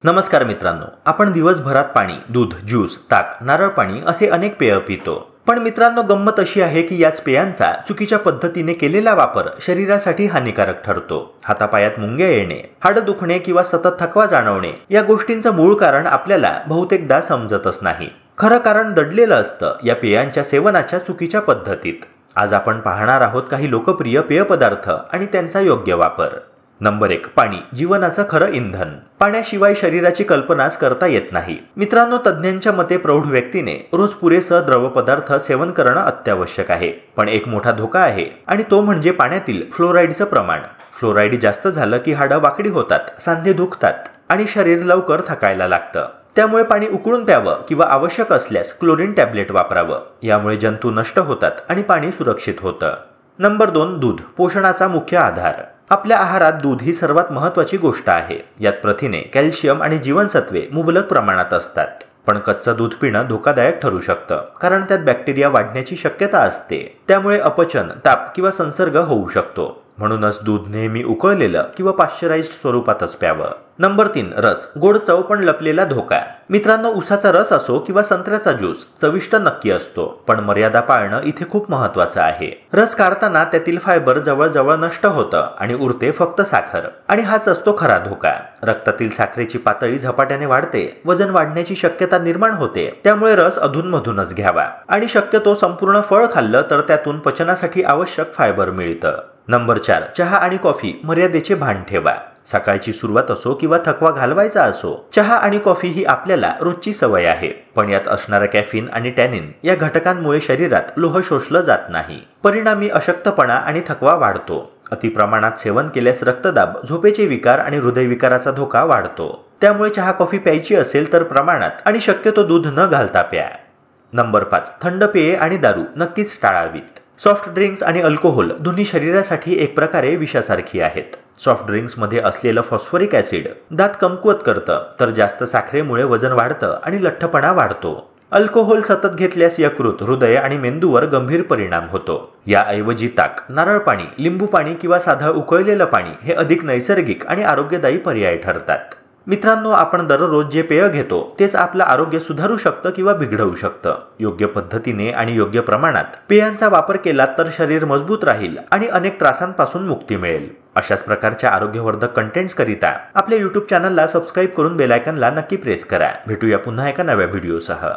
नमस्कार मित्रांनो, आपण दिवसभरात पाणी, दूध, ज्यूस, ताक, नारळ पाणी असे अनेक पेय पितो. पण मित्रांनो, गंमत अशी आहे की याच पेयांचा चुकीच्या पद्धतीने केलेला वापर शरीरासाठी हानिकारक ठरतो. हातापायात मुंग्या येणे, हाडं दुखणे किंवा सतत थकवा जाणवणे या गोष्टींचं मूळ कारण आपल्याला बहुतेकदा समजतच नाही. खरं कारण दडलेलं असतं या पेयांच्या सेवनाच्या चुकीच्या पद्धतीत. आज आपण पाहणार आहोत काही लोकप्रिय पेय पदार्थ आणि त्यांचा योग्य वापर. नंबर 1. पाणी, जीवनाचं खरं इंधन. पाण्याशिवाय शरीराची कल्पनाच करता येत नाही. मित्रांनो, तज्ज्ञांच्या मते प्रौढ व्यक्तीने रोज पुरेसं द्रवपदार्थ सेवन करणं अत्यावश्यक आहे. पण एक मोठा धोका आहे आणि तो म्हणजे पाण्यातील फ्लोराईडचं प्रमाण. फ्लोराईड जास्त झालं की हाडं वाकडी होतात, सांधे दुखतात आणि शरीर लवकर थकायला लागतं. त्यामुळे पाणी उकळून प्यावं किंवा आवश्यक असल्यास क्लोरीन टॅब्लेट वापरावं. यामुळे जंतू नष्ट होतात आणि पाणी सुरक्षित होतं. नंबर 2. दूध, पोषणाचा मुख्य आधार. आपल्या आहारात दूध ही सर्वात महत्त्वाची गोष्ट आहे. यात प्रथिने, कॅल्शियम आणि जीवनसत्वे मुबलक प्रमाणात असतात. पण कच्चं दूध पिणं धोकादायक ठरू शकतं, कारण त्यात बॅक्टेरिया वाढण्याची शक्यता असते. त्यामुळे अपचन, ताप किंवा संसर्ग होऊ शकतो. म्हणूनच दूध नेहमी उकळलेलं किंवा पाश्चराइज्ड स्वरूपातच प्यावं. नंबर 3. रस, गोड चव पण लपलेला धोका. मित्रांनो, उसाचा रस असो किंवा संत्र्याचा ज्यूस चविष्ट नक्की असतो, पण मर्यादा पाळणं इथे खूप महत्त्वाचं आहे. रस काढताना त्यातील फायबर जवळजवळ नष्ट होतं आणि उरते फक्त साखर. आणि हाच असतो खरा धोका. रक्तातील साखरेची पातळी झपाट्याने वाढते, वजन वाढण्याची शक्यता निर्माण होते. त्यामुळे रस अधूनमधूनच घ्यावा आणि शक्यतो संपूर्ण फळ खाल्लं तर त्यातून पचनासाठी आवश्यक फायबर मिळतं. नंबर 4. चहा आणि कॉफी, मर्यादेचे भान ठेवा. सकाळची सुरुवात असो किंवा थकवा घालवायचा असो, चहा आणि कॉफी ही आपल्याला रोजची सवय आहे. पण यात असणारा कॅफीन आणि टॅनिन या घटकांमुळे शरीरात लोह शोषलं जात नाही. परिणामी अशक्तपणा आणि थकवा वाढतो. अतिप्रमाणात सेवन केल्यास रक्तदाब, झोपेचे विकार आणि हृदयविकाराचा धोका वाढतो. त्यामुळे चहा कॉफी प्यायची असेल तर प्रमाणात आणि शक्यतो दूध न घालता प्या. नंबर 5. थंड पेये आणि दारू नक्कीच टाळावीत. सॉफ्ट ड्रिंक्स आणि अल्कोहोल दोन्ही शरीरासाठी एक प्रकारे विषासारखी आहेत. सॉफ्ट ड्रिंक्समध्ये असलेलं फॉस्फरिक ॲसिड दात कमकुवत करतं, तर जास्त साखरेमुळे वजन वाढतं आणि लठ्ठपणा वाढतो. अल्कोहोल सतत घेतल्यास यकृत, हृदय आणि मेंदूवर गंभीर परिणाम होतो. याऐवजी ताक, नारळ पाणी, लिंबू पाणी किंवा साधं उकळलेलं पाणी हे अधिक नैसर्गिक आणि आरोग्यदायी पर्याय ठरतात. मित्रांनो, आपण दररोज जे पेय घेतो तेच आपलं आरोग्य सुधारू शकतं किंवा बिघडवू शकतं. योग्य पद्धतीने आणि योग्य प्रमाणात पेयांचा वापर केला तर शरीर मजबूत राहील आणि अनेक त्रासांपासून मुक्ती मिळेल. अशाच प्रकारच्या आरोग्यवर्धक कंटेंट्स करिता आपल्या YouTube चॅनलला सबस्क्राईब करून बेल आयकॉनला नक्की प्रेस करा. भेटूया पुन्हा एका नव्या व्हिडिओसह.